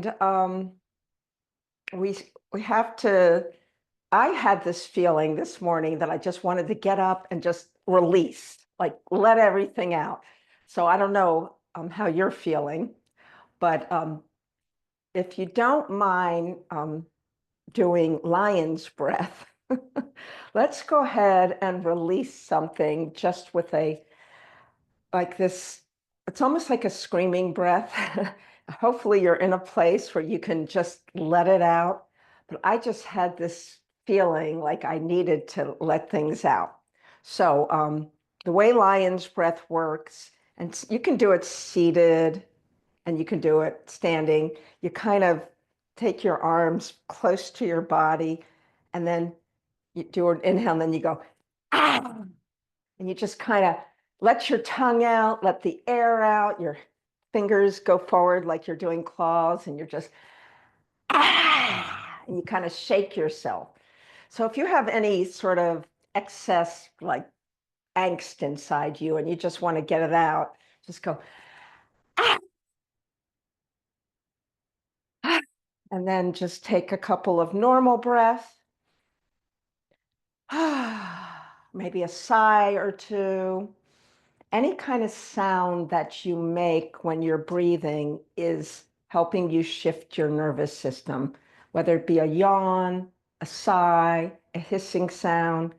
And we have to, I had this feeling this morning that I just wanted to get up and just release, like let everything out. So I don't know how you're feeling, but if you don't mind doing lion's breath, let's go ahead and release something just with like this, it's almost like a screaming breath. Hopefully you're in a place where you can just let it out. But I just had this feeling like I needed to let things out. So the way lion's breath works, and you can do it seated and you can do it standing. You kind of take your arms close to your body and then you do an inhale and then you go, ah, and you just kind of let your tongue out, let the air out, your fingers go forward like you're doing claws, and you're just, ah, and you kind of shake yourself. So if you have any sort of excess, like angst inside you, and you just want to get it out, just go, ah, ah, and then just take a couple of normal breaths. Maybe a sigh or two. Any kind of sound that you make when you're breathing is helping you shift your nervous system, whether it be a yawn, a sigh, a hissing sound,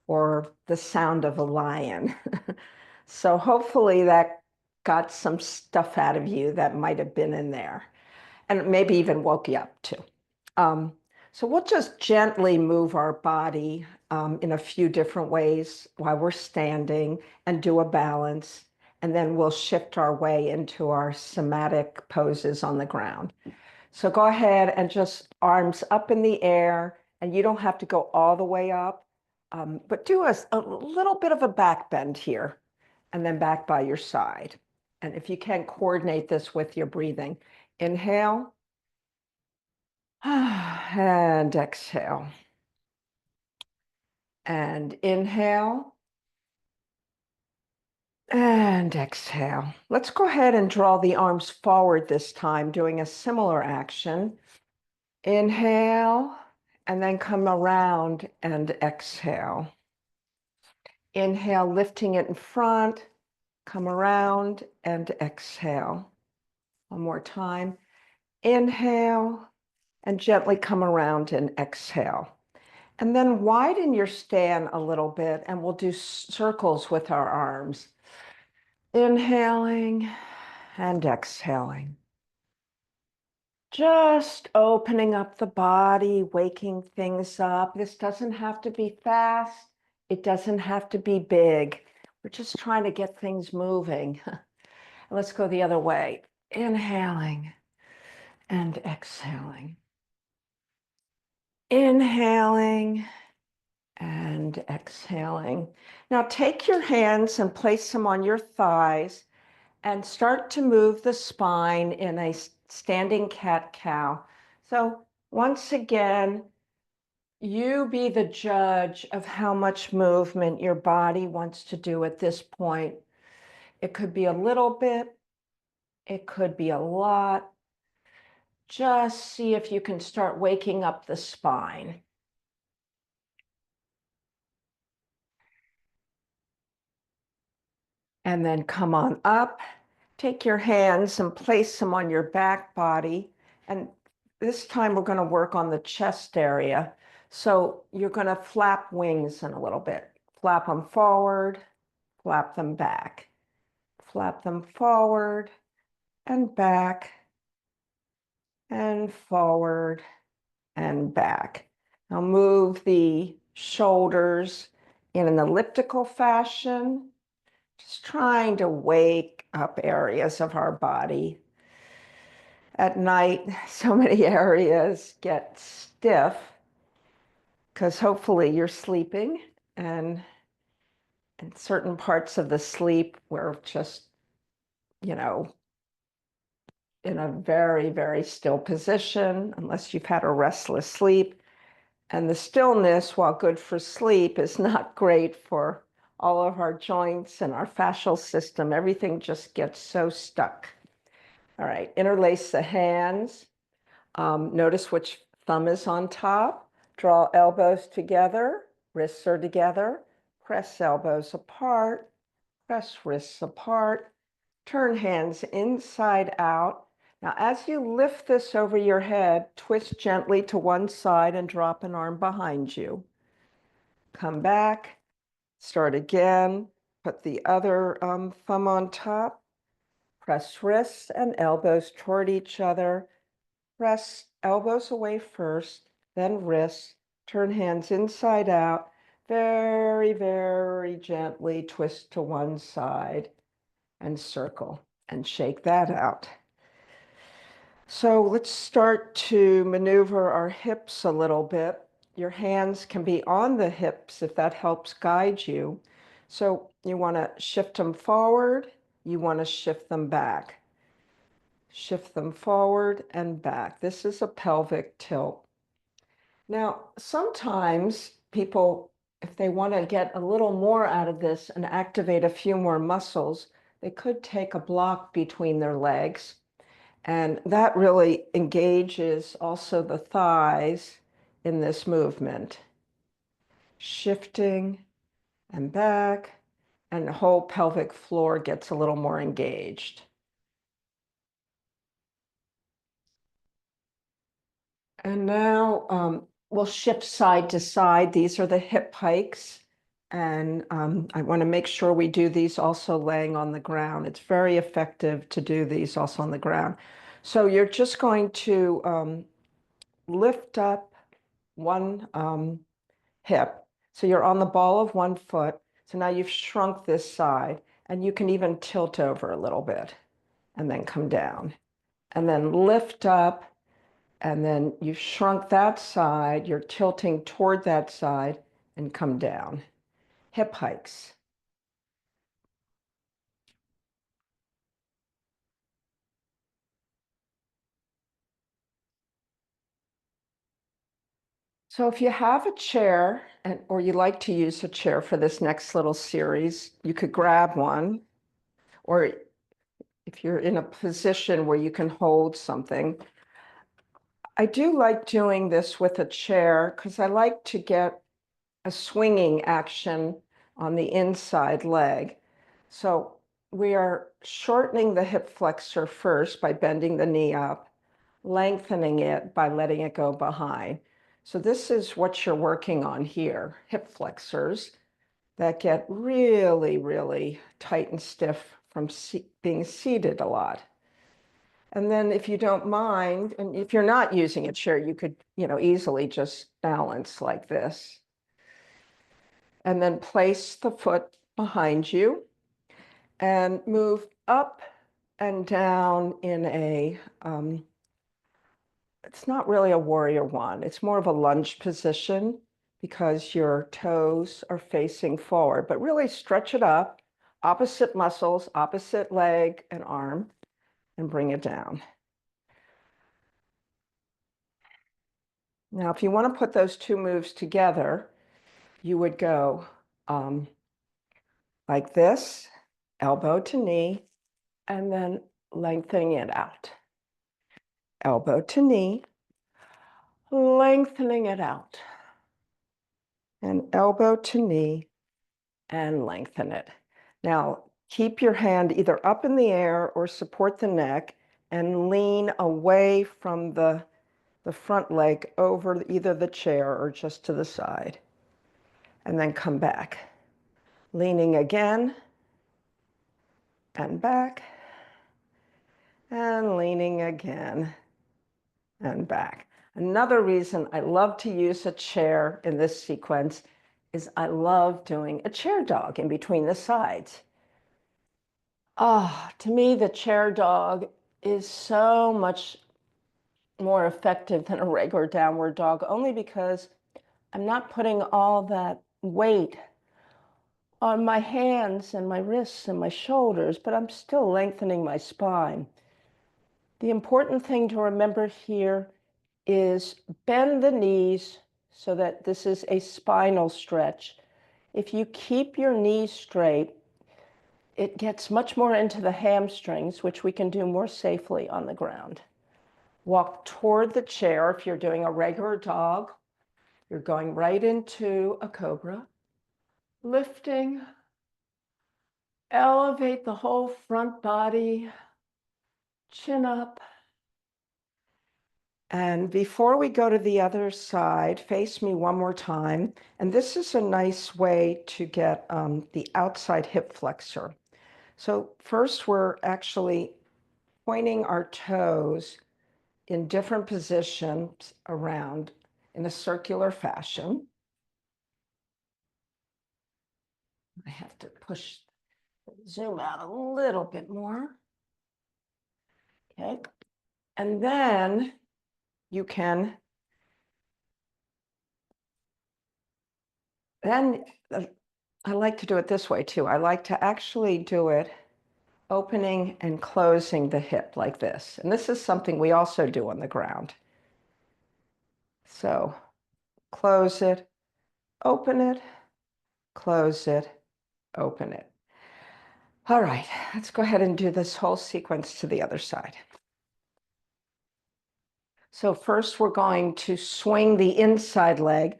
or the sound of a lion. So hopefully that got some stuff out of you that might have been in there and maybe even woke you up too. Um, so we'll just gently move our body in a few different ways while we're standing and do a balance. And then we'll shift our way into our somatic poses on the ground. So go ahead and just arms up in the air. And you don't have to go all the way up, but do a little bit of a back bend here and then back by your side. And if you can, coordinate this with your breathing. Inhale. And exhale. And inhale. And exhale. Let's go ahead and draw the arms forward this time, doing a similar action. Inhale, and then come around and exhale. Inhale, lifting it in front, come around and exhale. One more time. Inhale, and gently come around and exhale. And then widen your stand a little bit, and we'll do circles with our arms. Inhaling and exhaling. Just opening up the body, waking things up. This doesn't have to be fast. It doesn't have to be big. We're just trying to get things moving. Let's go the other way. Inhaling and exhaling. Inhaling and exhaling. Now take your hands and place them on your thighs and start to move the spine in a standing cat-cow. So once again, you be the judge of how much movement your body wants to do at this point. It could be a little bit, it could be a lot. Just see if you can start waking up the spine. And then come on up. Take your hands and place them on your back body. And this time we're going to work on the chest area. So you're going to flap wings in a little bit. Flap them forward, flap them back. Flap them forward and back and forward and back. Now move the shoulders in an elliptical fashion, just trying to wake up areas of our body. At night, so many areas get stiff because hopefully you're sleeping, and in certain parts of the sleep, we're just, in a very, very still position, unless you've had a restless sleep. And the stillness, while good for sleep, is not great for all of our joints and our fascial system. Everything just gets so stuck. All right, interlace the hands. Notice which thumb is on top. Draw elbows together, wrists are together. Press elbows apart, press wrists apart. Turn hands inside out. Now, as you lift this over your head, twist gently to one side and drop an arm behind you. Come back, start again. Put the other thumb on top. Press wrists and elbows toward each other. Press elbows away first, then wrists. Turn hands inside out. Very, very gently twist to one side and circle and shake that out. So let's start to maneuver our hips a little bit. Your hands can be on the hips if that helps guide you. So you want to shift them forward, you want to shift them back. Shift them forward and back. This is a pelvic tilt. Now, sometimes people, if they want to get a little more out of this and activate a few more muscles, they could take a block between their legs. And that really engages also the thighs in this movement. Shifting and back, and the whole pelvic floor gets a little more engaged. And now we'll shift side to side. These are the hip hikes. And I want to make sure we do these also laying on the ground. It's very effective to do these also on the ground. So you're just going to lift up one hip. So you're on the ball of one foot. So now you've shrunk this side, and you can even tilt over a little bit and then come down. And then lift up, and then you've shrunk that side. You're tilting toward that side and come down. Hip hikes. So if you have a chair, or you like to use a chair for this next little series, you could grab one. Or if you're in a position where you can hold something. I do like doing this with a chair because I like to get a swinging action on the inside leg. So we are shortening the hip flexor first by bending the knee up, lengthening it by letting it go behind. So this is what you're working on here, hip flexors that get really, really tight and stiff from being seated a lot. And then if you don't mind, and if you're not using a chair, you could, easily just balance like this. And then place the foot behind you and move up and down in it's not really a warrior one. It's more of a lunge position because your toes are facing forward, but really stretch it up, opposite muscles, opposite leg and arm, and bring it down. Now, if you want to put those two moves together, you would go like this, elbow to knee, and then lengthening it out. Elbow to knee, lengthening it out. And elbow to knee, and lengthen it. Now, keep your hand either up in the air or support the neck and lean away from the front leg over either the chair or just to the side. And then come back. Leaning again, and back, and leaning again, and back. Another reason I love to use a chair in this sequence is I love doing a chair dog in between the sides. To me, the chair dog is so much more effective than a regular downward dog, only because I'm not putting all that weight on my hands and my wrists and my shoulders, but I'm still lengthening my spine. The important thing to remember here is bend the knees so that this is a spinal stretch. If you keep your knees straight, it gets much more into the hamstrings, which we can do more safely on the ground. Walk toward the chair. If you're doing a regular dog, you're going right into a cobra. Lifting, elevate the whole front body, chin up. And before we go to the other side, face me one more time. And this is a nice way to get the outside hip flexor. So first, we're actually pointing our toes in different positions around in a circular fashion. I have to zoom out a little bit more. Okay. And then you can, I like to do it this way too. I like to actually do it opening and closing the hip like this. And this is something we also do on the ground. So close it, open it, close it, open it. All right, let's go ahead and do this whole sequence to the other side. So first we're going to swing the inside leg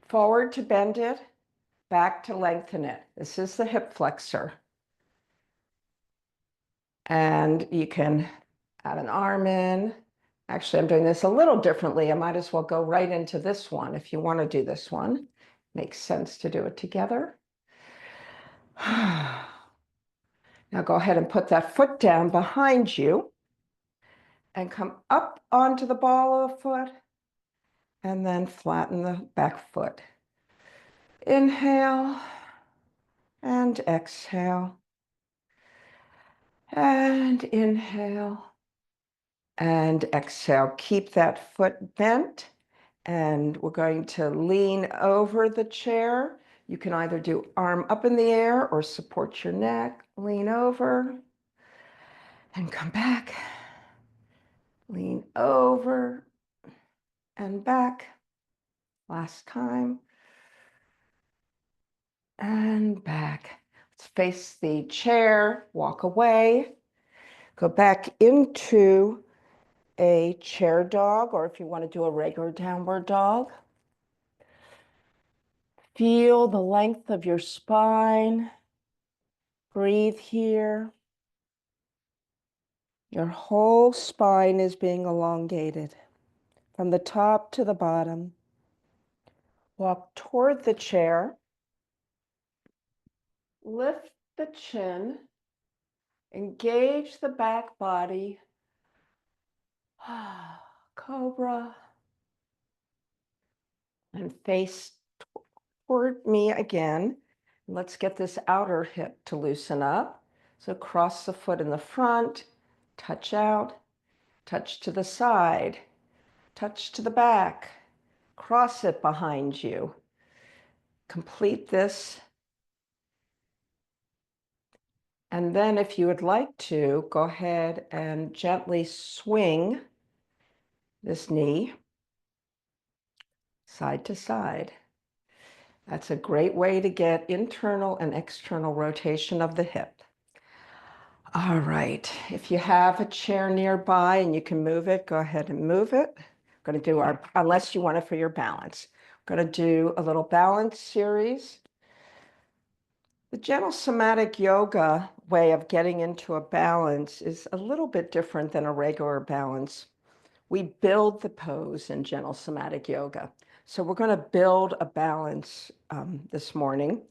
forward to bend it, back to lengthen it. This is the hip flexor. And you can add an arm in. Actually, I'm doing this a little differently. I might as well go right into this one if you want to do this one. Makes sense to do it together. Now go ahead and put that foot down behind you and come up onto the ball of the foot and then flatten the back foot. Inhale and exhale and inhale and exhale. Keep that foot bent. And we're going to lean over the chair. You can either do arm up in the air or support your neck. Lean over and come back. Lean over and back. Last time. And back. Let's face the chair, walk away. Go back into a chair dog, or if you want to do a regular downward dog. Feel the length of your spine. Breathe here. Your whole spine is being elongated from the top to the bottom. Walk toward the chair. Lift the chin. Engage the back body. Cobra. And face toward me again. Let's get this outer hip to loosen up. So cross the foot in the front, touch out, touch to the side, touch to the back, cross it behind you. Complete this. And then if you would like to, go ahead and gently swing this knee side to side. That's a great way to get internal and external rotation of the hip. All right, if you have a chair nearby and you can move it, go ahead and move it. We're going to do our, unless you want it for your balance. We're going to do a little balance series. The Gentle Somatic Yoga way of getting into a balance is a little bit different than a regular balance. We build the pose in Gentle Somatic Yoga. So we're going to build a balance this morning.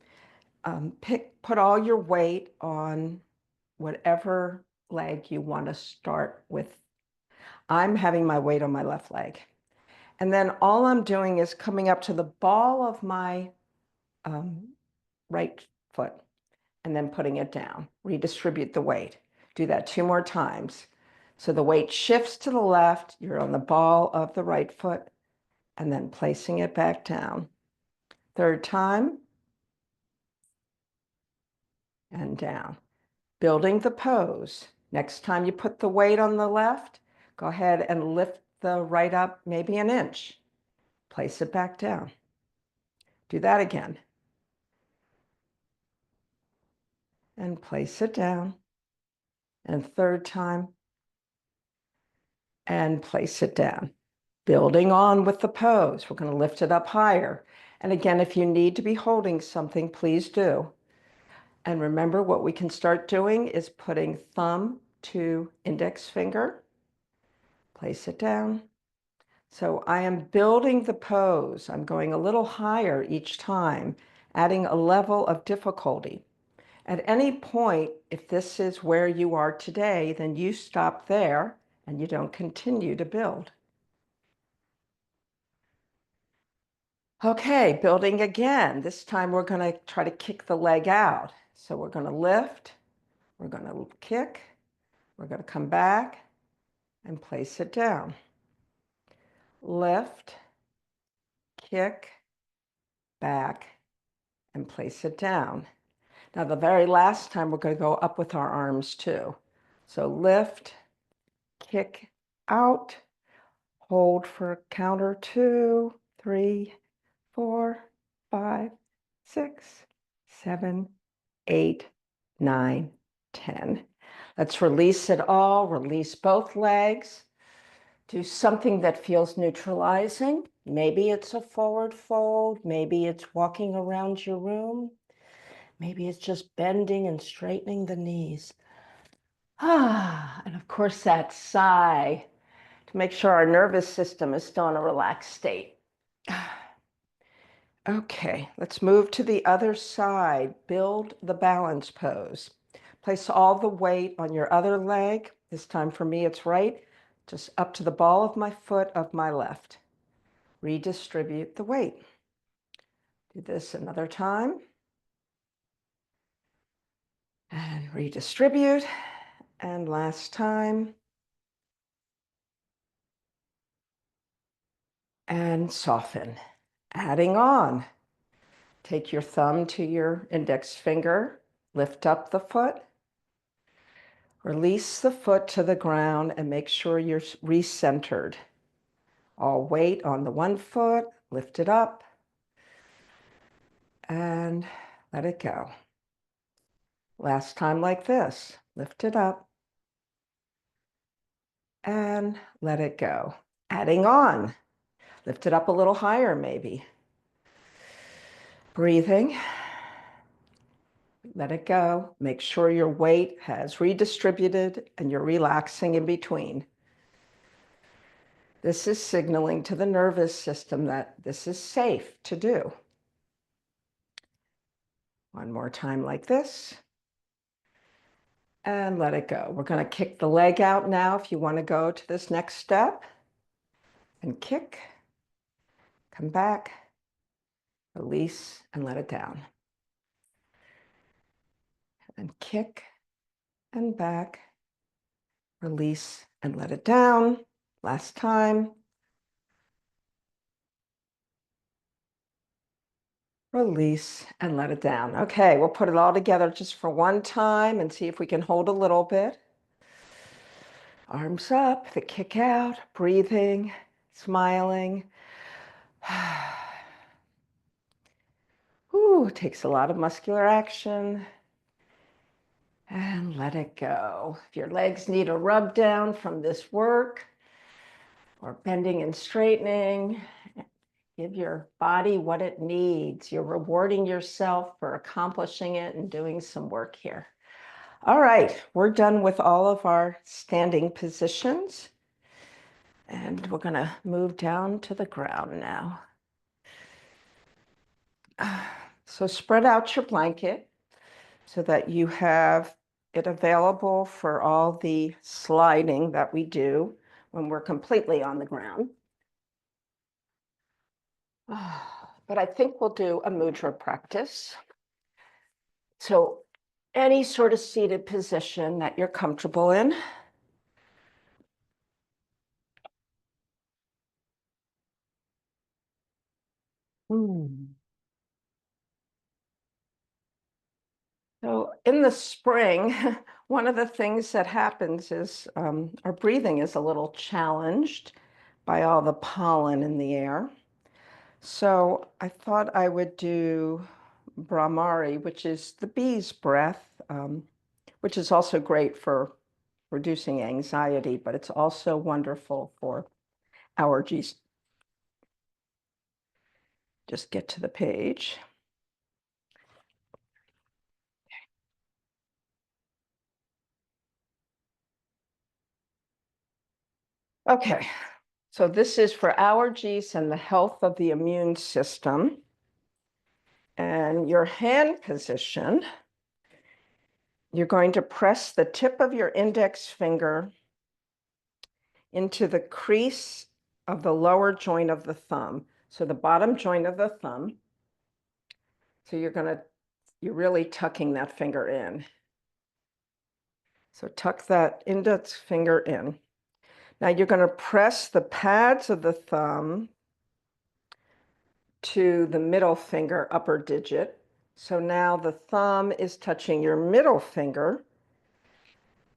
Put all your weight on whatever leg you want to start with. I'm having my weight on my left leg. And then all I'm doing is coming up to the ball of my right foot and then putting it down. Redistribute the weight. Do that 2 more times. So the weight shifts to the left, you're on the ball of the right foot, and then placing it back down. 3rd time, and down. Building the pose. Next time you put the weight on the left, go ahead and lift the right up maybe an inch. Place it back down. Do that again. And place it down. And 3rd time. and place it down. Building on with the pose, we're going to lift it up higher. And again, if you need to be holding something, please do. And remember, what we can start doing is putting thumb to index finger, place it down. So I am building the pose. I'm going a little higher each time, adding a level of difficulty. At any point, if this is where you are today, then you stop there and you don't continue to build. Okay, building again. This time we're going to try to kick the leg out. So we're going to lift, we're going to kick, we're going to come back and place it down. Lift, kick, back, and place it down. Now, the very last time, we're going to go up with our arms too. So lift, kick out, hold for counter 2, 3, 4, 5, 6, 7, 8, 9, 10. Let's release it all, release both legs. Do something that feels neutralizing. Maybe it's a forward fold, maybe it's walking around your room, maybe it's just bending and straightening the knees. And of course that sigh to make sure our nervous system is still in a relaxed state. Okay, let's move to the other side. Build the balance pose. Place all the weight on your other leg. This time for me, it's right, just up to the ball of my foot of my left. Redistribute the weight. Do this another time. And redistribute. And last time. And soften. Adding on. Take your thumb to your index finger. Lift up the foot. Release the foot to the ground and make sure you're recentered. All weight on the one foot, lift it up, and let it go. Last time like this, lift it up, and let it go. Adding on, lift it up a little higher maybe. Breathing, let it go. Make sure your weight has redistributed and you're relaxing in between. This is signaling to the nervous system that this is safe to do. One more time like this. And let it go. We're going to kick the leg out now if you want to go to this next step. And kick, come back, release, and let it down. And kick, and back, release, and let it down. Last time. Release, and let it down. Okay, we'll put it all together just for one time and see if we can hold a little bit. Arms up, the kick out, breathing, smiling. Ooh, takes a lot of muscular action. And let it go. If your legs need a rub down from this work or bending and straightening, give your body what it needs. You're rewarding yourself for accomplishing it and doing some work here. All right, we're done with all of our standing positions. And we're going to move down to the ground now. So spread out your blanket so that you have it available for all the sliding that we do when we're completely on the ground. But I think we'll do a mudra practice. So any sort of seated position that you're comfortable in. So in the spring, one of the things that happens is our breathing is a little challenged by all the pollen in the air. So I thought I would do Brahmari, which is the bee's breath, which is also great for reducing anxiety, but it's also wonderful for allergies. Just get to the page. Okay, so this is for allergies and the health of the immune system. And your hand position, you're going to press the tip of your index finger into the crease of the lower joint of the thumb. So the bottom joint of the thumb. So you're really tucking that finger in. So tuck that index finger in. Now you're going to press the pads of the thumb to the middle finger upper digit. So now the thumb is touching your middle finger,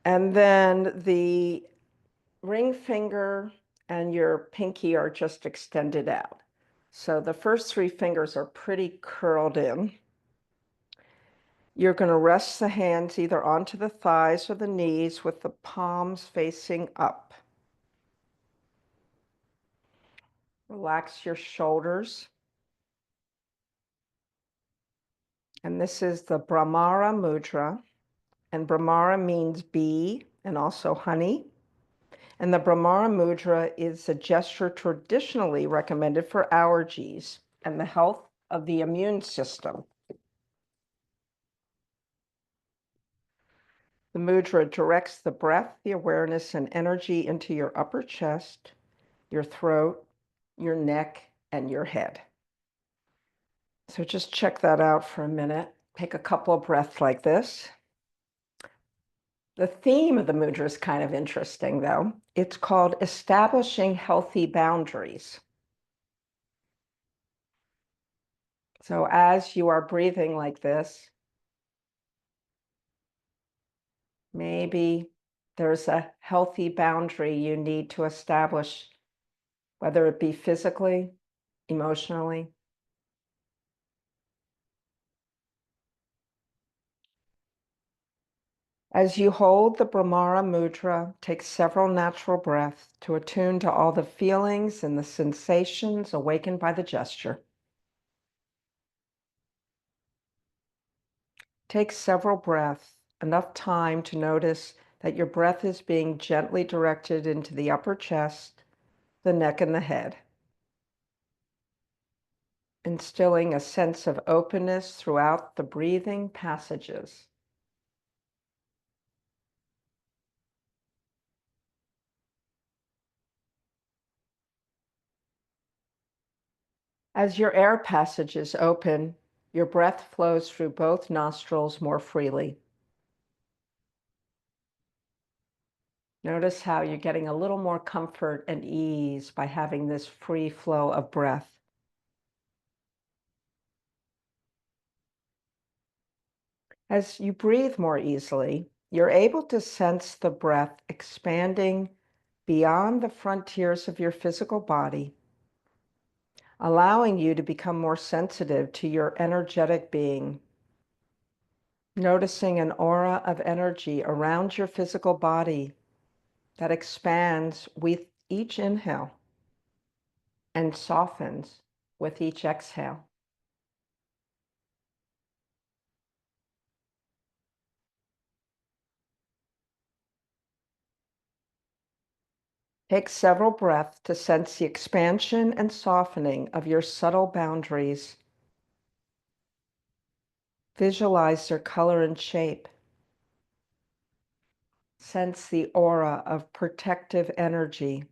and then the ring finger and your pinky are just extended out. So the first three fingers are pretty curled in. You're going to rest the hands either onto the thighs or the knees with the palms facing up. Relax your shoulders. And this is the Brahmara mudra. And Brahmara means bee and also honey. And the Brahmara mudra is a gesture traditionally recommended for allergies and the health of the immune system. The mudra directs the breath, the awareness, and energy into your upper chest, your throat, your neck, and your head. So just check that out for a minute. Take a couple of breaths like this. The theme of the mudra is kind of interesting, though. It's called Establishing Healthy Boundaries. So as you are breathing like this, maybe there's a healthy boundary you need to establish, whether it be physically, emotionally. As you hold the Brahmara mudra, take several natural breaths to attune to all the feelings and the sensations awakened by the gesture. Take several breaths, enough time to notice that your breath is being gently directed into the upper chest, the neck, and the head, instilling a sense of openness throughout the breathing passages. As your air passages open, your breath flows through both nostrils more freely. Notice how you're getting a little more comfort and ease by having this free flow of breath. As you breathe more easily, you're able to sense the breath expanding beyond the frontiers of your physical body, allowing you to become more sensitive to your energetic being. Noticing an aura of energy around your physical body that expands with each inhale and softens with each exhale. Take several breaths to sense the expansion and softening of your subtle boundaries. Visualize their color and shape. Sense the aura of protective energy,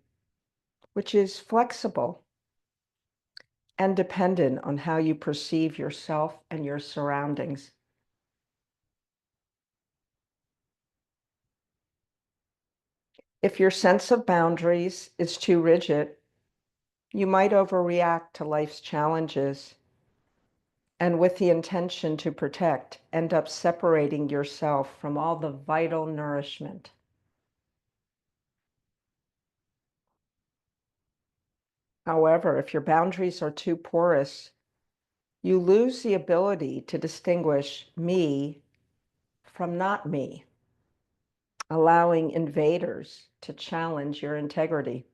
which is flexible and dependent on how you perceive yourself and your surroundings. If your sense of boundaries is too rigid, you might overreact to life's challenges, and with the intention to protect, end up separating yourself from all the vital nourishment. However, if your boundaries are too porous, you lose the ability to distinguish me from not me. allowing invaders to challenge your integrity.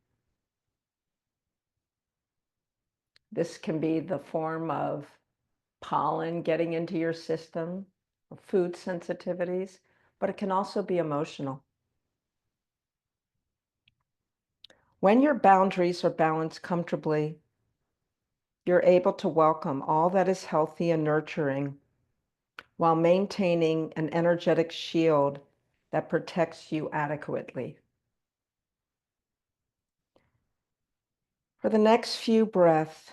This can be the form of pollen getting into your system, food sensitivities, but it can also be emotional. When your boundaries are balanced comfortably, you're able to welcome all that is healthy and nurturing while maintaining an energetic shield that protects you adequately. For the next few breaths,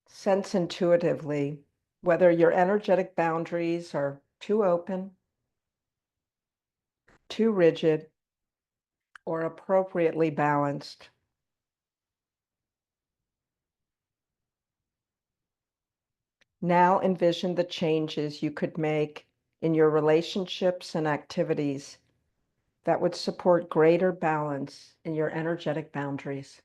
sense intuitively whether your energetic boundaries are too open, too rigid, or appropriately balanced. Now envision the changes you could make in your relationships and activities that would support greater balance in your energetic boundaries.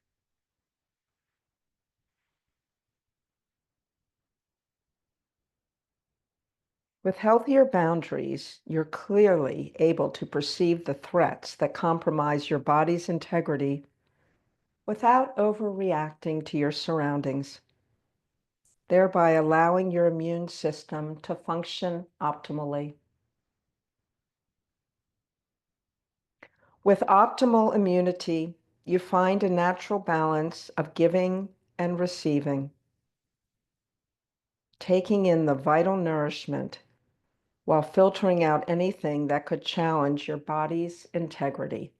With healthier boundaries, you're clearly able to perceive the threats that compromise your body's integrity without overreacting to your surroundings, thereby allowing your immune system to function optimally. With optimal immunity, you find a natural balance of giving and receiving, taking in the vital nourishment while filtering out anything that could challenge your body's integrity.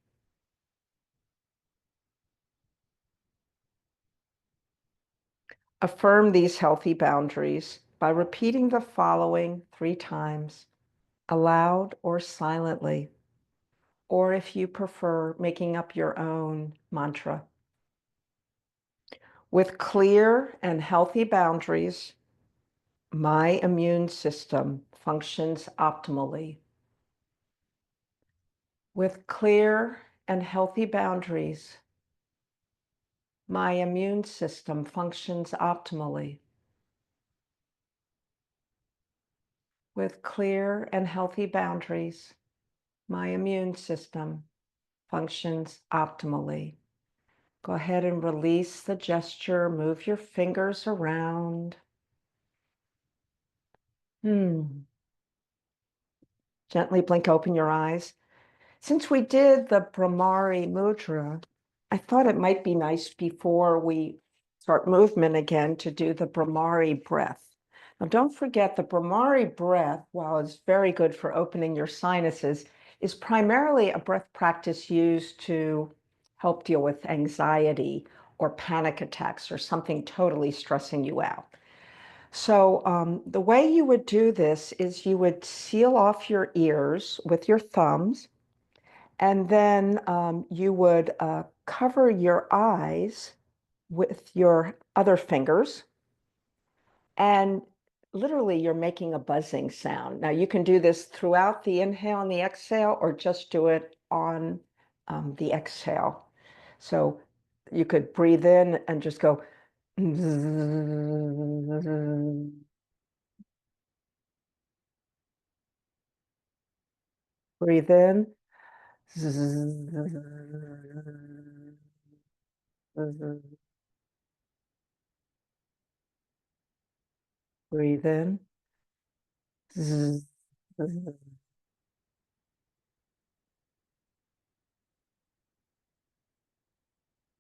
Affirm these healthy boundaries by repeating the following 3 times, aloud or silently, or if you prefer, making up your own mantra. With clear and healthy boundaries, my immune system functions optimally. With clear and healthy boundaries, my immune system functions optimally. With clear and healthy boundaries, my immune system functions optimally. Go ahead and release the gesture. Move your fingers around. Gently blink open your eyes. Since we did the Brahmari mudra, I thought it might be nice before we start movement again to do the Brahmari breath. Now, don't forget the Brahmari breath, while it's very good for opening your sinuses, is primarily a breath practice used to help deal with anxiety or panic attacks or something totally stressing you out. So the way you would do this is you would seal off your ears with your thumbs, and then you would cover your eyes with your other fingers, and literally you're making a buzzing sound. Now you can do this throughout the inhale and the exhale, or just do it on the exhale. So you could breathe in and just go. Breathe in. Breathe in.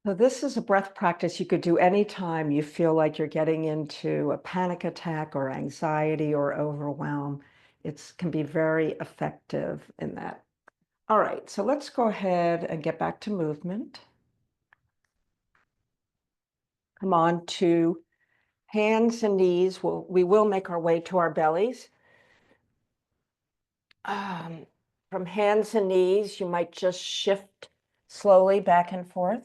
So this is a breath practice you could do anytime you feel like you're getting into a panic attack or anxiety or overwhelm. It can be very effective in that. All right, so let's go ahead and get back to movement. Come on to hands and knees. We will make our way to our bellies. Um, from hands and knees, you might just shift slowly back and forth.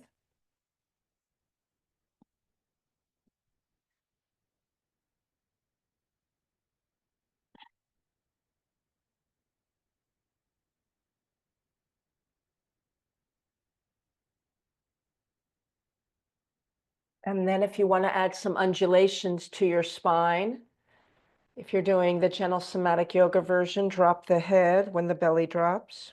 And then if you want to add some undulations to your spine, if you're doing the Gentle Somatic Yoga version, drop the head when the belly drops.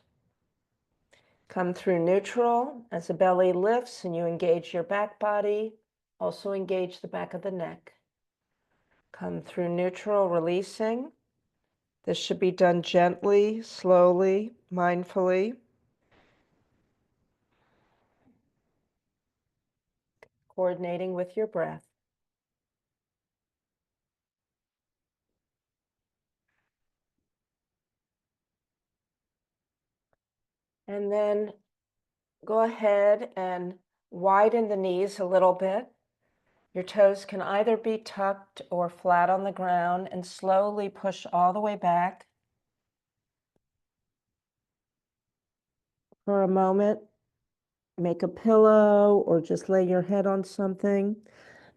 Come through neutral as the belly lifts and you engage your back body. Also engage the back of the neck. Come through neutral, releasing. This should be done gently, slowly, mindfully. Coordinating with your breath. And then go ahead and widen the knees a little bit. Your toes can either be tucked or flat on the ground, and slowly push all the way back. For a moment, make a pillow or just lay your head on something.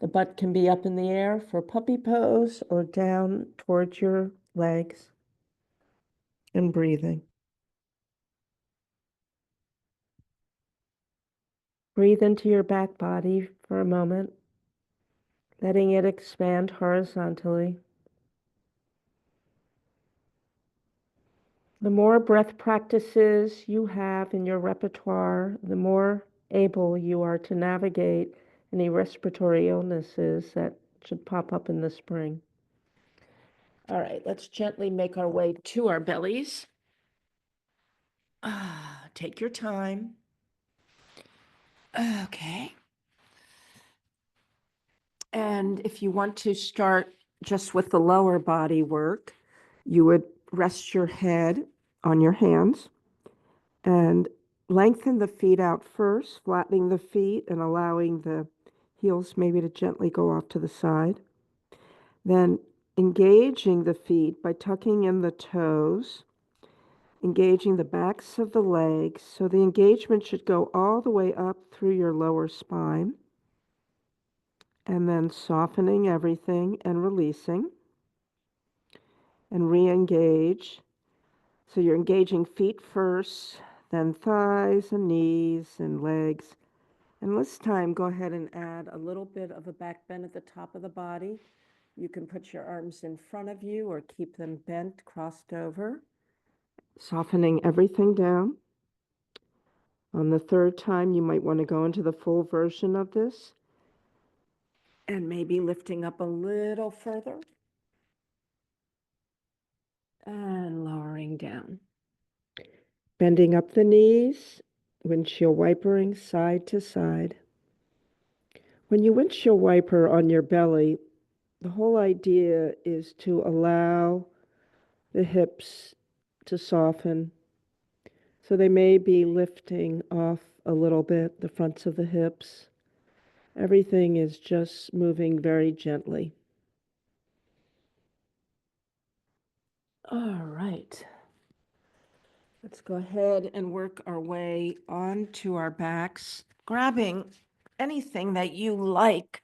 The butt can be up in the air for puppy pose or down towards your legs. And breathing. Breathe into your back body for a moment, letting it expand horizontally. The more breath practices you have in your repertoire, the more able you are to navigate any respiratory illnesses that should pop up in the spring. All right, let's gently make our way to our bellies. Take your time. Okay. And if you want to start just with the lower body work, you would rest your head on your hands and lengthen the feet out first, flattening the feet and allowing the heels maybe to gently go off to the side. Then engaging the feet by tucking in the toes, engaging the backs of the legs. So the engagement should go all the way up through your lower spine. And then softening everything and releasing. And re-engage. So you're engaging feet first, then thighs and knees and legs. And this time, go ahead and add a little bit of a back bend at the top of the body. You can put your arms in front of you or keep them bent, crossed over. Softening everything down. On the third time, you might want to go into the full version of this. And maybe lifting up a little further. And lowering down. Bending up the knees, windshield wipering side to side. When you windshield wiper on your belly, the whole idea is to allow the hips to soften. So they may be lifting off a little bit, the fronts of the hips. Everything is just moving very gently. All right. Let's go ahead and work our way onto our backs, grabbing anything that you like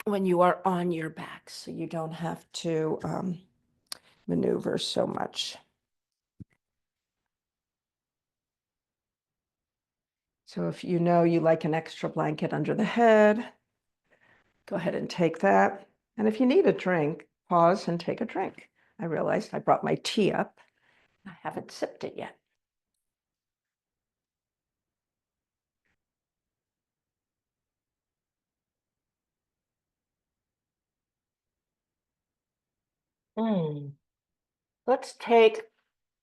when you are on your back, so you don't have to maneuver so much. So if you know you like an extra blanket under the head, go ahead and take that. And if you need a drink, pause and take a drink. I realized I brought my tea up. I haven't sipped it yet. Let's take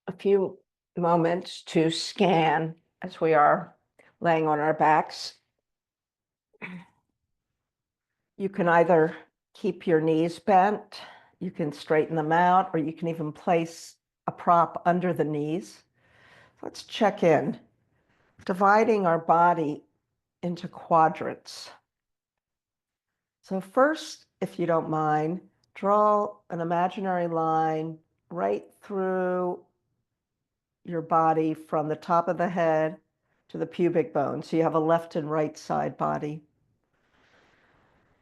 a few moments to scan as we are laying on our backs. You can either keep your knees bent, you can straighten them out, or you can even place a prop under the knees. Let's check in, dividing our body into quadrants. So first, if you don't mind, draw an imaginary line right through your body from the top of the head to the pubic bone. So you have a left and right side body.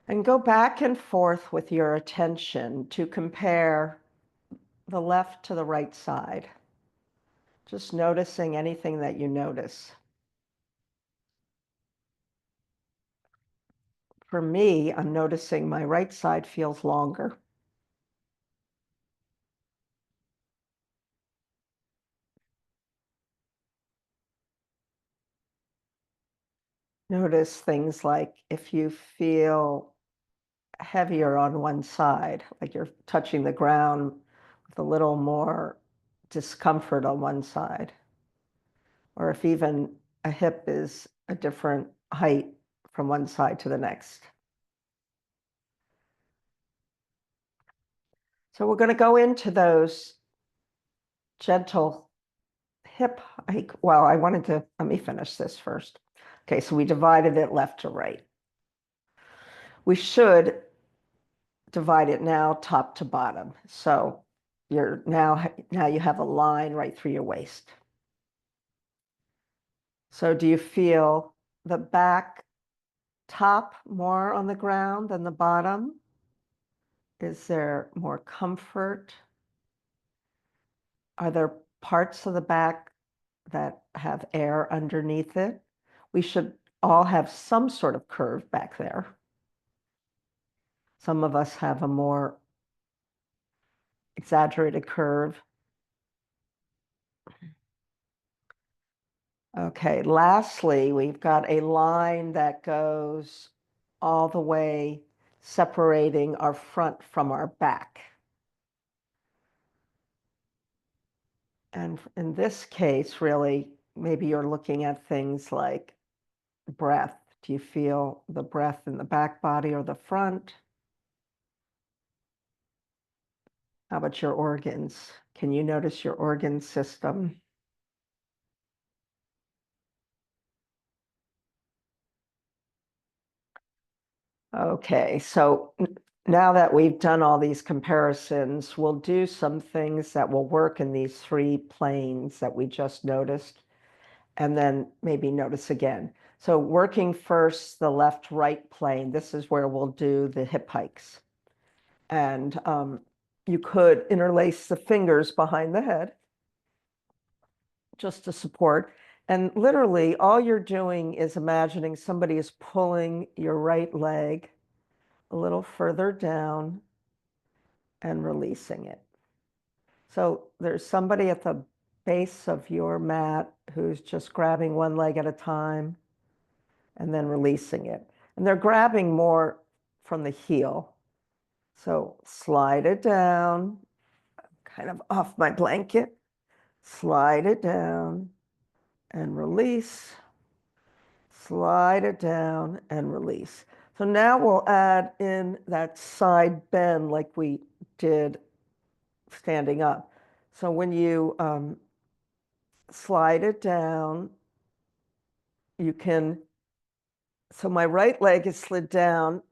And go back and forth with your attention to compare the left to the right side. Just noticing anything that you notice. For me, I'm noticing my right side feels longer. notice things like if you feel heavier on one side, like you're touching the ground with a little more discomfort on one side, or if even a hip is a different height from one side to the next. So we're going to go into those gentle hip hike. Well, let me finish this first. Okay, so we divided it left to right. We should divide it now top to bottom. So now you have a line right through your waist. So do you feel the back top more on the ground than the bottom? Is there more comfort? Are there parts of the back that have air underneath it? We should all have some sort of curve back there. Some of us have a more exaggerated curve. Okay, lastly, we've got a line that goes all the way separating our front from our back. And in this case, really, maybe you're looking at things like breath. Do you feel the breath in the back body or the front? How about your organs? Can you notice your organ system? Okay, so now that we've done all these comparisons, we'll do some things that will work in these three planes that we just noticed, and then maybe notice again. So working first the left-right plane, this is where we'll do the hip hikes. And you could interlace the fingers behind the head just to support. And literally, all you're doing is imagining somebody is pulling your right leg a little further down and releasing it. So there's somebody at the base of your mat who's just grabbing one leg at a time and then releasing it. And they're grabbing more from the heel. So slide it down, kind of off my blanket, slide it down and release, slide it down and release. So now we'll add in that side bend like we did standing up. So when you slide it down, you can, so my right leg is slid down,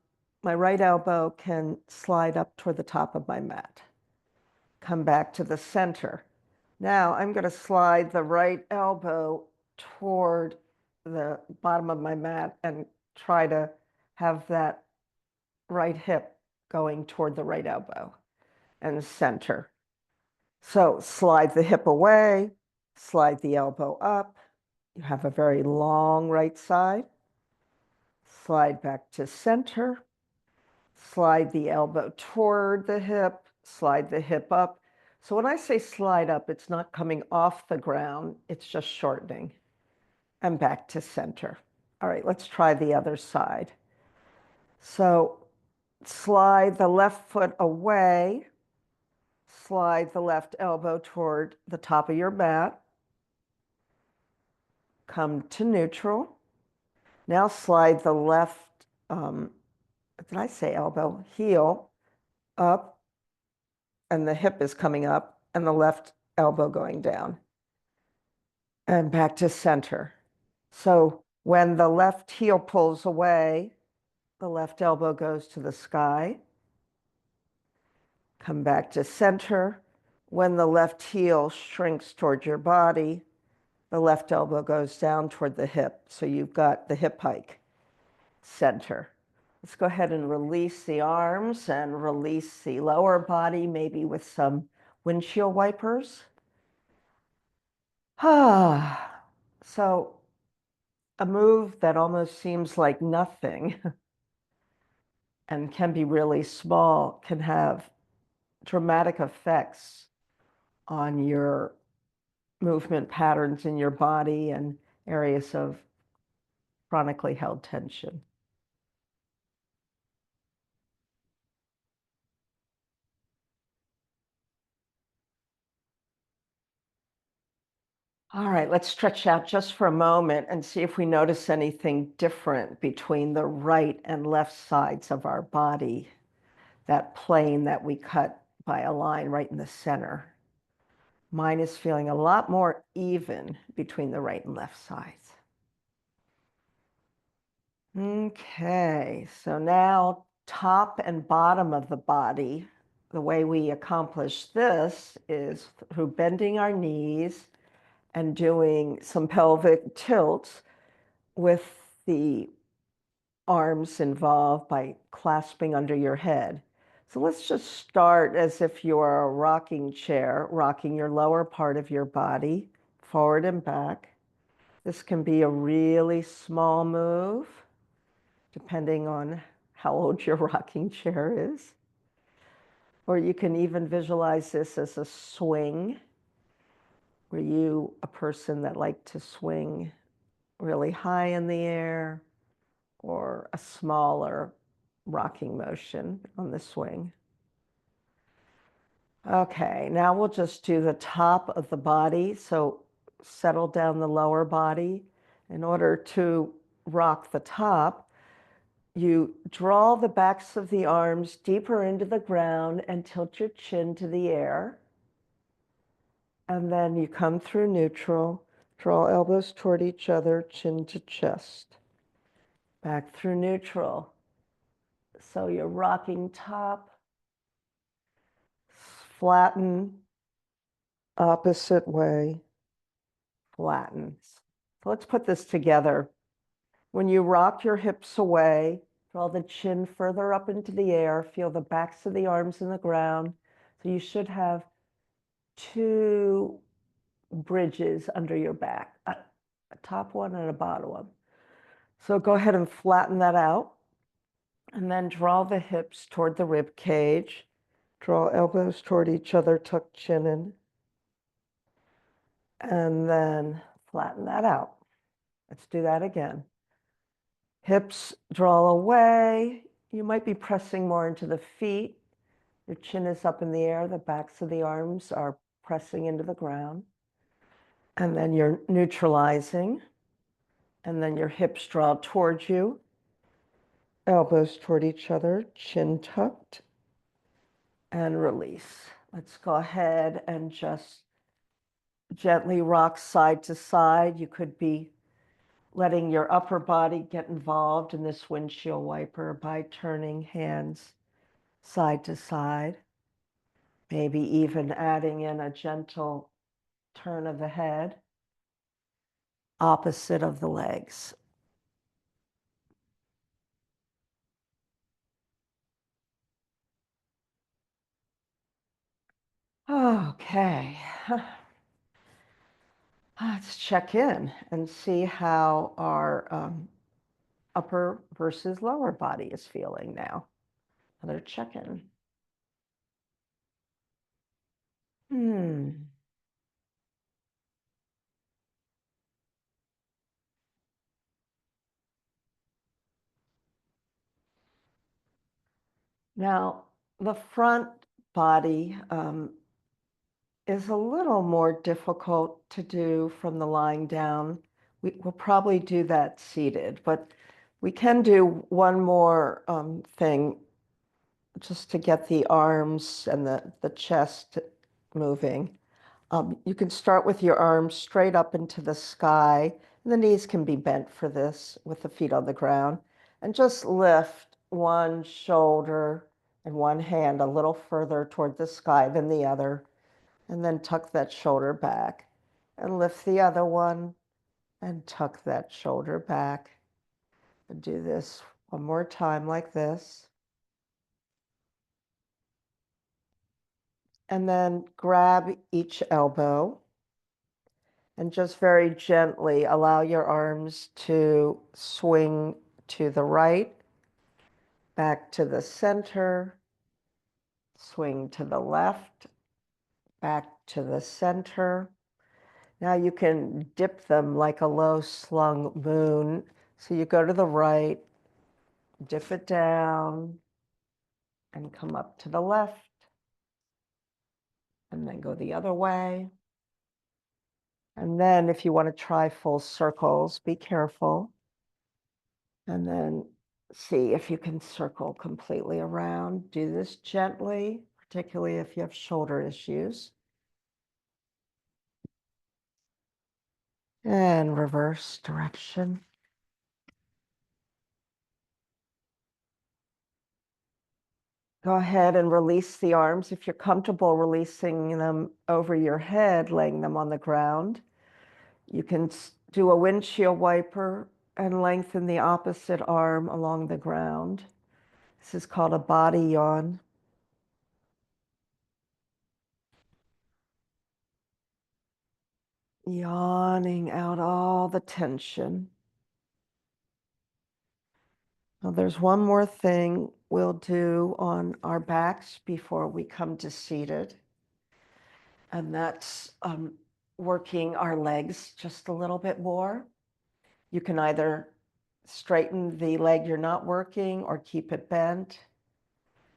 my right elbow can slide up toward the top of my mat. Come back to the center. Now I'm going to slide the right elbow toward the bottom of my mat and try to have that right hip going toward the right elbow and center. So slide the hip away, slide the elbow up. You have a very long right side. Slide back to center. Slide the elbow toward the hip, slide the hip up. So when I say slide up, it's not coming off the ground, it's just shortening. And back to center. All right, let's try the other side. So slide the left foot away, slide the left elbow toward the top of your mat, come to neutral. Now slide the left, did I say elbow? Heel up, and the hip is coming up, and the left elbow going down. And back to center. So when the left heel pulls away, the left elbow goes to the sky. Come back to center. When the left heel shrinks toward your body, the left elbow goes down toward the hip. So you've got the hip hike, center. Let's go ahead and release the arms and release the lower body, maybe with some windshield wipers. So a move that almost seems like nothing and can be really small can have dramatic effects on your movement patterns in your body and areas of chronically held tension. All right, let's stretch out just for a moment and see if we notice anything different between the right and left sides of our body, that plane that we cut by a line right in the center. Mine is feeling a lot more even between the right and left sides. Okay, so now top and bottom of the body, the way we accomplish this is through bending our knees and doing some pelvic tilts with the arms involved by clasping under your head. So let's just start as if you are a rocking chair, rocking your lower part of your body forward and back. This can be a really small move, depending on how old your rocking chair is. Or you can even visualize this as a swing. Were you a person that liked to swing really high in the air, or a smaller rocking motion on the swing? Okay, now we'll just do the top of the body. So settle down the lower body. In order to rock the top, you draw the backs of the arms deeper into the ground and tilt your chin to the air. And then you come through neutral, draw elbows toward each other, chin to chest. Back through neutral. So you're rocking top, flatten, opposite way, flatten. So let's put this together. When you rock your hips away, draw the chin further up into the air, feel the backs of the arms in the ground. So you should have two bridges under your back, a top one and a bottom one. So go ahead and flatten that out. And then draw the hips toward the rib cage. Draw elbows toward each other, tuck chin in. And then flatten that out. Let's do that again. Hips draw away. You might be pressing more into the feet. Your chin is up in the air. The backs of the arms are pressing into the ground. And then you're neutralizing. And then your hips draw towards you. Elbows toward each other, chin tucked. And release. Let's go ahead and just gently rock side to side. You could be letting your upper body get involved in this windshield wiper by turning hands side to side. Maybe even adding in a gentle turn of the head, opposite of the legs. Okay. Let's check in and see how our upper versus lower body is feeling now. Another check-in. Now, the front body is a little more difficult to do from the lying down. We'll probably do that seated, but we can do one more thing just to get the arms and the chest moving. You can start with your arms straight up into the sky. And the knees can be bent for this with the feet on the ground. And just lift one shoulder and one hand a little further toward the sky than the other. And then tuck that shoulder back. And lift the other one and tuck that shoulder back. And do this one more time like this. And then grab each elbow and just very gently allow your arms to swing to the right, back to the center, swing to the left, back to the center. Now you can dip them like a low slung moon So you go to the right, dip it down, and come up to the left, and then go the other way. And then if you want to try full circles, be careful. And then see if you can circle completely around. Do this gently, particularly if you have shoulder issues. And reverse direction. Go ahead and release the arms. If you're comfortable releasing them over your head, laying them on the ground, you can do a windshield wiper and lengthen the opposite arm along the ground. This is called a body yawn. Yawning out all the tension. Now, there's one more thing we'll do on our backs before we come to seated, and that's working our legs just a little bit more. You can either straighten the leg you're not working or keep it bent.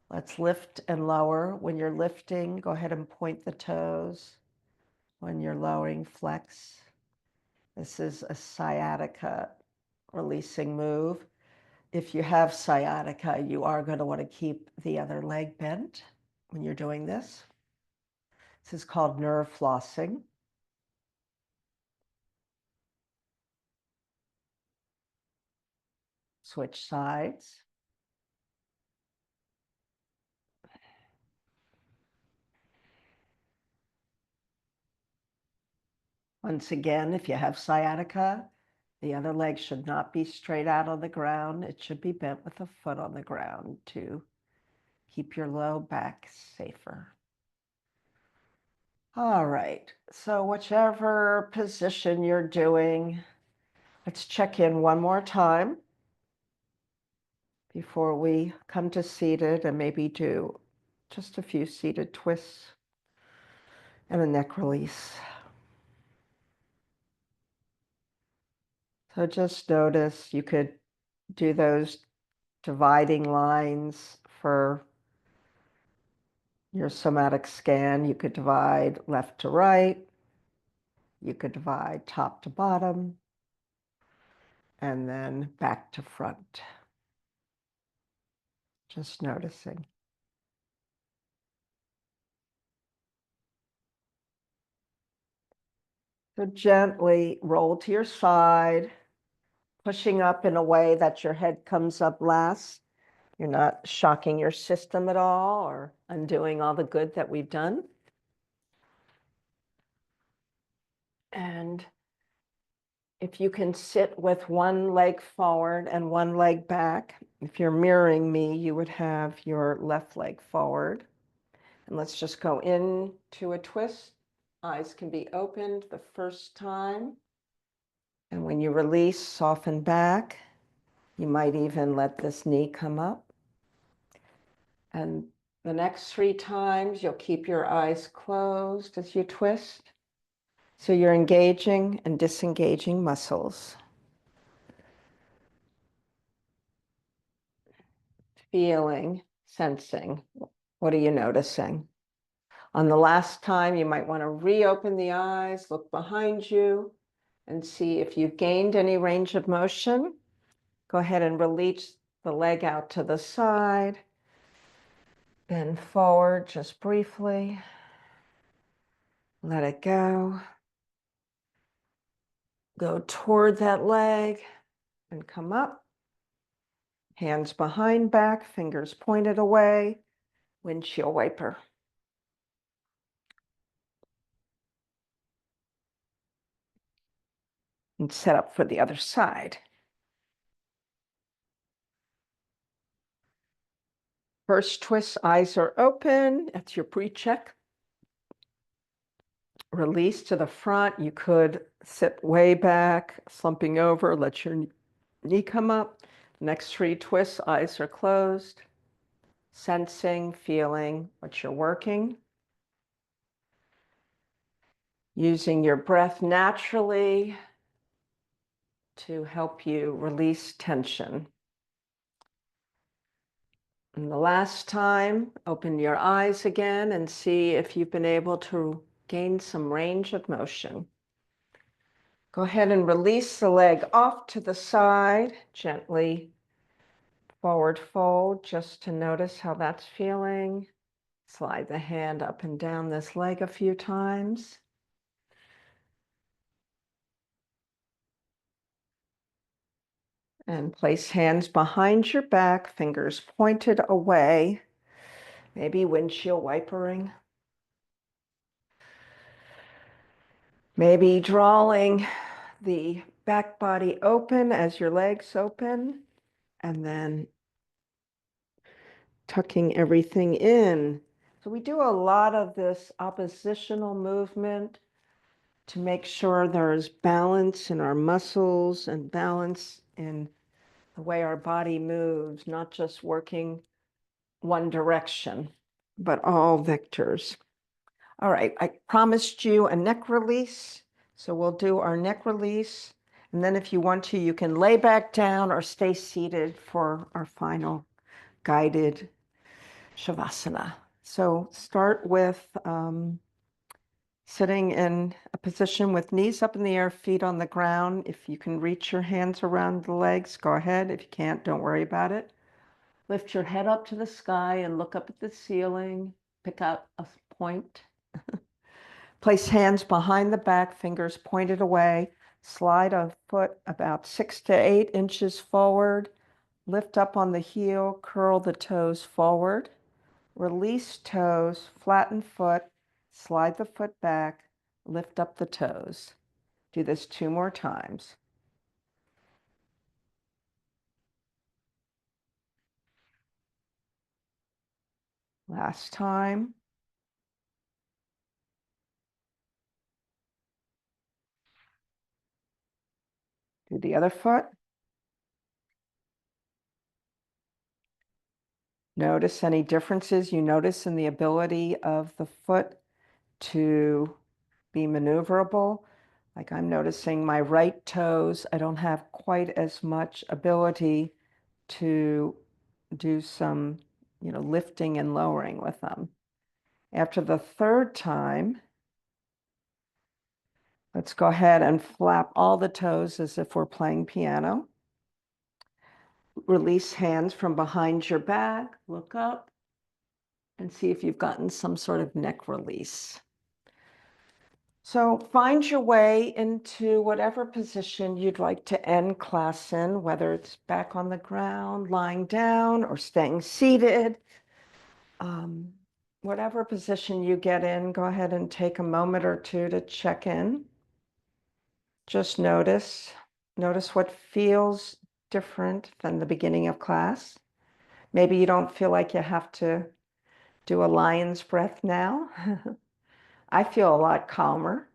Let's lift and lower. When you're lifting, go ahead and point the toes. When you're lowering, flex. This is a sciatica releasing move. If you have sciatica, you are going to want to keep the other leg bent when you're doing this. This is called nerve flossing. Switch sides. Once again, if you have sciatica, the other leg should not be straight out on the ground. It should be bent with a foot on the ground to keep your low back safer. All right, so whichever position you're doing, let's check in one more time before we come to seated and maybe do just a few seated twists and a neck release. So just notice you could do those dividing lines for your somatic scan. You could divide left to right. You could divide top to bottom, and then back to front. Just noticing. So gently roll to your side, pushing up in a way that your head comes up last. You're not shocking your system at all or undoing all the good that we've done. And if you can sit with one leg forward and one leg back, if you're mirroring me, you would have your left leg forward. And let's just go into a twist. Eyes can be opened the first time. And when you release, soften back. You might even let this knee come up. And the next 3 times, you'll keep your eyes closed as you twist. So you're engaging and disengaging muscles. Feeling, sensing. What are you noticing? On the last time, you might want to reopen the eyes, look behind you, and see if you've gained any range of motion. Go ahead and release the leg out to the side. Bend forward just briefly. Let it go. Go toward that leg and come up. Hands behind back, fingers pointed away. Windshield wiper. And set up for the other side. First twist, eyes are open. That's your pre-check. Release to the front. You could sit way back, slumping over, let your knee come up. Next 3 twists, eyes are closed. Sensing, feeling what you're working. Using your breath naturally to help you release tension. And the last time, open your eyes again and see if you've been able to gain some range of motion. Go ahead and release the leg off to the side, gently forward fold, just to notice how that's feeling. Slide the hand up and down this leg a few times. And place hands behind your back, fingers pointed away, maybe windshield wipering. Maybe drawing the back body open as your legs open, and then tucking everything in. So we do a lot of this oppositional movement to make sure there's balance in our muscles and balance in the way our body moves, not just working one direction, but all vectors. All right, I promised you a neck release, so we'll do our neck release. And then if you want to, you can lay back down or stay seated for our final guided Shavasana. So start with sitting in a position with knees up in the air, feet on the ground. If you can reach your hands around the legs, go ahead. If you can't, don't worry about it. Lift your head up to the sky and look up at the ceiling. Pick out a point. Place hands behind the back, fingers pointed away. Slide a foot about 6 to 8 inches forward. Lift up on the heel, curl the toes forward. Release toes, flatten foot, slide the foot back, lift up the toes. Do this 2 more times. Last time. Do the other foot. Notice any differences you notice in the ability of the foot to be maneuverable. Like I'm noticing my right toes, I don't have quite as much ability to do some, lifting and lowering with them. After the 3rd time, let's go ahead and flap all the toes as if we're playing piano. Release hands from behind your back, look up, and see if you've gotten some sort of neck release. So find your way into whatever position you'd like to end class in, whether it's back on the ground, lying down, or staying seated. Whatever position you get in, go ahead and take a moment or two to check in. Just notice what feels different than the beginning of class. Maybe you don't feel like you have to do a lion's breath now. I feel a lot calmer.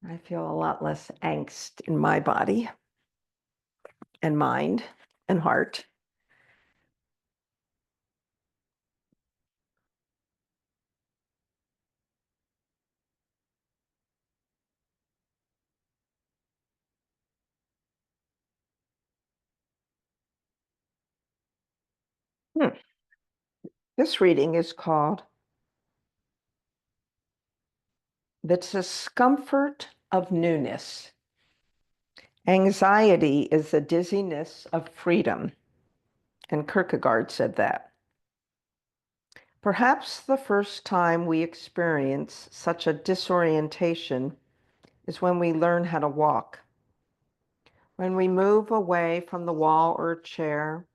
I feel a lot less angst in my body and mind and heart. This reading is called The Discomfort of Newness. Anxiety is the dizziness of freedom. And Kierkegaard said that. Perhaps the first time we experience such a disorientation is when we learn how to walk. When we move away from the wall or chair,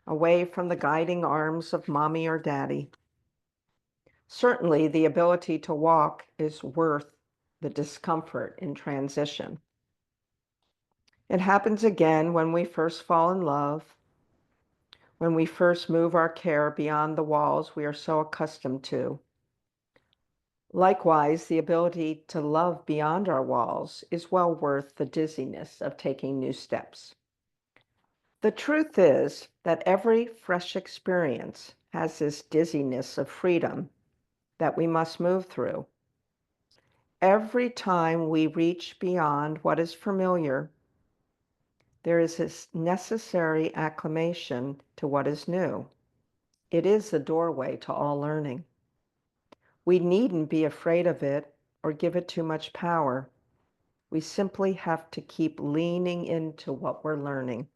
away from the guiding arms of mommy or daddy. Certainly, the ability to walk is worth the discomfort in transition. It happens again when we first fall in love, when we first move our care beyond the walls we are so accustomed to. Likewise, the ability to love beyond our walls is well worth the dizziness of taking new steps. The truth is that every fresh experience has this dizziness of freedom that we must move through. every time we reach beyond what is familiar, there is this necessary acclimation to what is new. It is the doorway to all learning. We needn't be afraid of it or give it too much power. We simply have to keep leaning into what we're learning.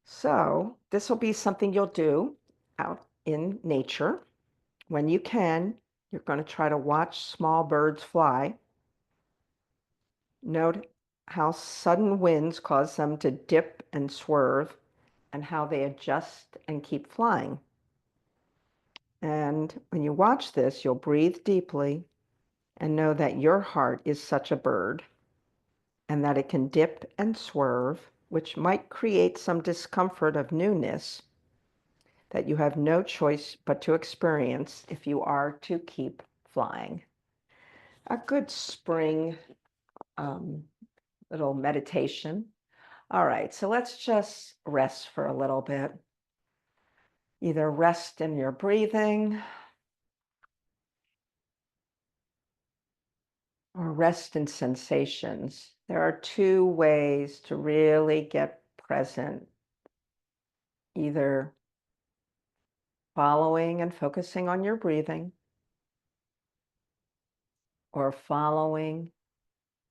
So, this will be something you'll do out in nature. When you can, you're going to try to watch small birds fly. Note how sudden winds cause them to dip and swerve, and how they adjust and keep flying. And when you watch this, you'll breathe deeply and know that your heart is such a bird and that it can dip and swerve, which might create some discomfort of newness that you have no choice but to experience if you are to keep flying. A good spring little meditation. All right, so let's just rest for a little bit. Either rest in your breathing or rest in sensations. There are two ways to really get present, either following and focusing on your breathing or following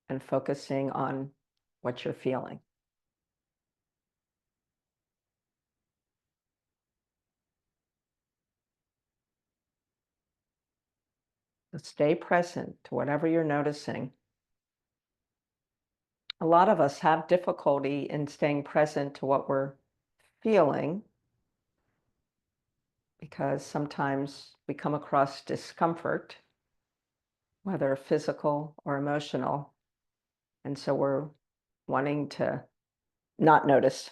and focusing on what you're feeling. So stay present to whatever you're noticing. A lot of us have difficulty in staying present to what we're feeling because sometimes we come across discomfort, whether physical or emotional. And so we're wanting to not notice.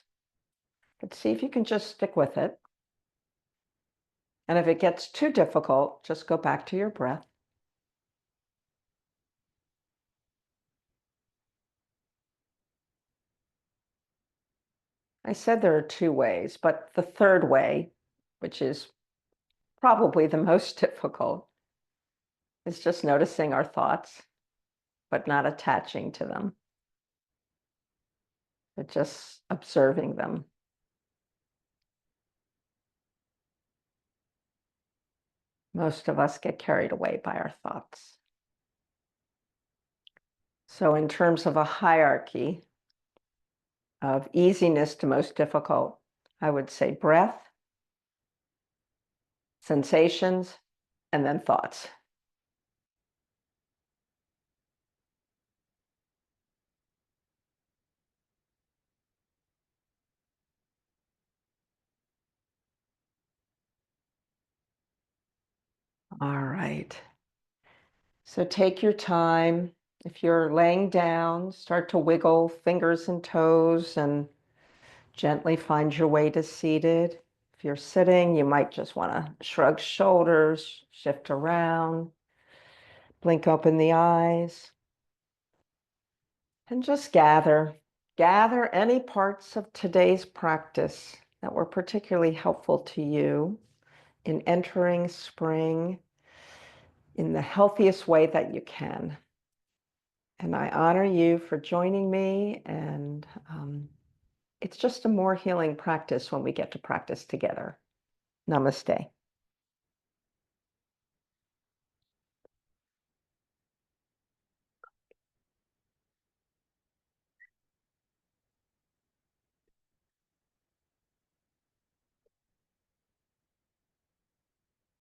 But see if you can just stick with it. And if it gets too difficult, just go back to your breath. I said there are two ways, but the third way, which is probably the most difficult, is just noticing our thoughts, but not attaching to them, but just observing them. Most of us get carried away by our thoughts. So in terms of a hierarchy of easiness to most difficult, I would say breath, sensations, and then thoughts. All right. So take your time. If you're laying down, start to wiggle fingers and toes and gently find your way to seated. If you're sitting, you might just want to shrug shoulders, shift around, blink open the eyes, and just gather any parts of today's practice that were particularly helpful to you in entering spring in the healthiest way that you can. And I honor you for joining me. And it's just a more healing practice when we get to practice together. Namaste.